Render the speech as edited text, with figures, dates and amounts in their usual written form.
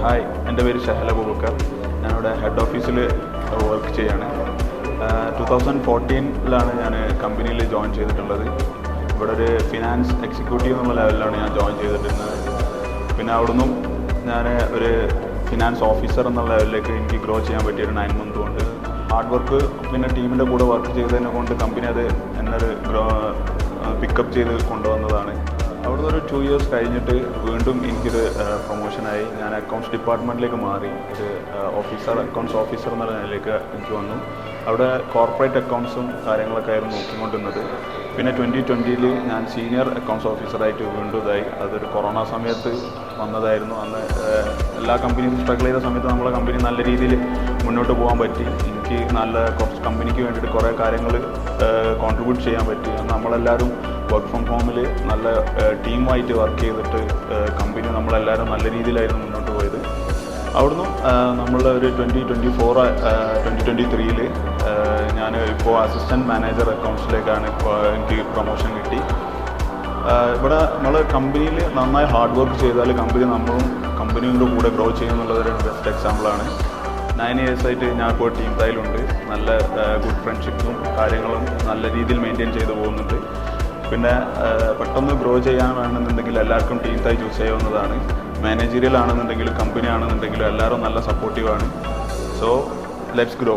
Hi, എൻ്റെ പേര് ഷഹല അബൂബക്കർ. ഞാനിവിടെ ഹെഡ് ഓഫീസിൽ വർക്ക് ചെയ്യാണ്. 2014 ഞാൻ കമ്പനിയിൽ ജോയിൻ ചെയ്തിട്ടുള്ളത്. ഇവിടെ ഒരു ഫിനാൻസ് എക്സിക്യൂട്ടീവ് എന്നുള്ള ലെവലിലാണ് ഞാൻ ജോയിൻ ചെയ്തിട്ടുള്ളത്. പിന്നെ അവിടുന്ന് ഞാൻ ഒരു ഫിനാൻസ് ഓഫീസർ എന്നുള്ള ലെവലിലേക്ക് എനിക്ക് ഗ്രോ ചെയ്യാൻ പറ്റിയൊരു 9 മന്ത് കൊണ്ട് ഹാർഡ് വർക്ക്, പിന്നെ ടീമിൻ്റെ കൂടെ വർക്ക് ചെയ്തതിനെ കൊണ്ട് കമ്പനി അത് എന്നൊരു പിക്കപ്പ് ചെയ്ത് കൊണ്ടുവന്നതാണ്. അവിടുന്ന് ഒരു 2 ഇയേഴ്സ് കഴിഞ്ഞിട്ട് വീണ്ടും എനിക്കൊരു പ്രൊമോഷനായി. ഞാൻ അക്കൗണ്ട്സ് ഡിപ്പാർട്ട്മെൻറ്റിലേക്ക് മാറി. ഒരു അക്കൗണ്ട്സ് ഓഫീസർ എന്നുള്ള നിലയിലേക്ക് എനിക്ക് വന്നു. അവിടെ കോർപ്പറേറ്റ് അക്കൗണ്ട്സും കാര്യങ്ങളൊക്കെ ആയിരുന്നു നോക്കിക്കൊണ്ടിരുന്നത്. പിന്നെ 2020 ഞാൻ സീനിയർ അക്കൗണ്ട്സ് ഓഫീസറായിട്ട് വീണ്ടും ഇതായി. അതൊരു കൊറോണ സമയത്ത് വന്നതായിരുന്നു. അന്ന് എല്ലാ കമ്പനിയും സ്ട്രഗിൾ ചെയ്ത സമയത്ത് നമ്മളെ കമ്പനി നല്ല രീതിയിൽ മുന്നോട്ട് പോകാൻ പറ്റി. എനിക്ക് കുറച്ച് കമ്പനിക്ക് വേണ്ടിയിട്ട് കുറേ കാര്യങ്ങൾ കോൺട്രിബ്യൂട്ട് ചെയ്യാൻ പറ്റി. നമ്മളെല്ലാവരും വർക്ക് ഫ്രം ഹോമിൽ നല്ല ടീമായിട്ട് വർക്ക് ചെയ്തിട്ട് കമ്പനി നമ്മളെല്ലാവരും നല്ല രീതിയിലായിരുന്നു മുന്നോട്ട് പോയത്. അവിടുന്ന് നമ്മൾ ഒരു 2023 ഞാൻ ഇപ്പോൾ അസിസ്റ്റൻറ്റ് മാനേജർ അക്കൗണ്ട്സിലേക്കാണ് എനിക്ക് പ്രൊമോഷൻ കിട്ടി. ഇവിടെ നമ്മൾ കമ്പനിയിൽ നന്നായി ഹാർഡ് വർക്ക് ചെയ്താൽ കമ്പനിയുടെ കൂടെ ഗ്രോ ചെയ്യുന്നുള്ളതൊരു ബെസ്റ്റ് എക്സാമ്പിളാണ്. 9 ഇയേഴ്സായിട്ട് ഞാൻ ഇപ്പോൾ ടീം തൈലുണ്ട്. നല്ല ഗുഡ് ഫ്രണ്ട്ഷിപ്പും കാര്യങ്ങളും നല്ല രീതിയിൽ മെയിൻറ്റെയിൻ ചെയ്ത് പോകുന്നുണ്ട്. പിന്നെ പെട്ടെന്ന് ഗ്രോ ചെയ്യാനാണെന്നുണ്ടെങ്കിൽ എല്ലാവർക്കും ടീം തൈ ചൂസ് ചെയ്യാവുന്നതാണ്. മാനേജീരിയൽ ആണെന്നുണ്ടെങ്കിലും കമ്പനി ആണെന്നുണ്ടെങ്കിലും എല്ലാവരും നല്ല സപ്പോർട്ടീവാണ്. So let's grow.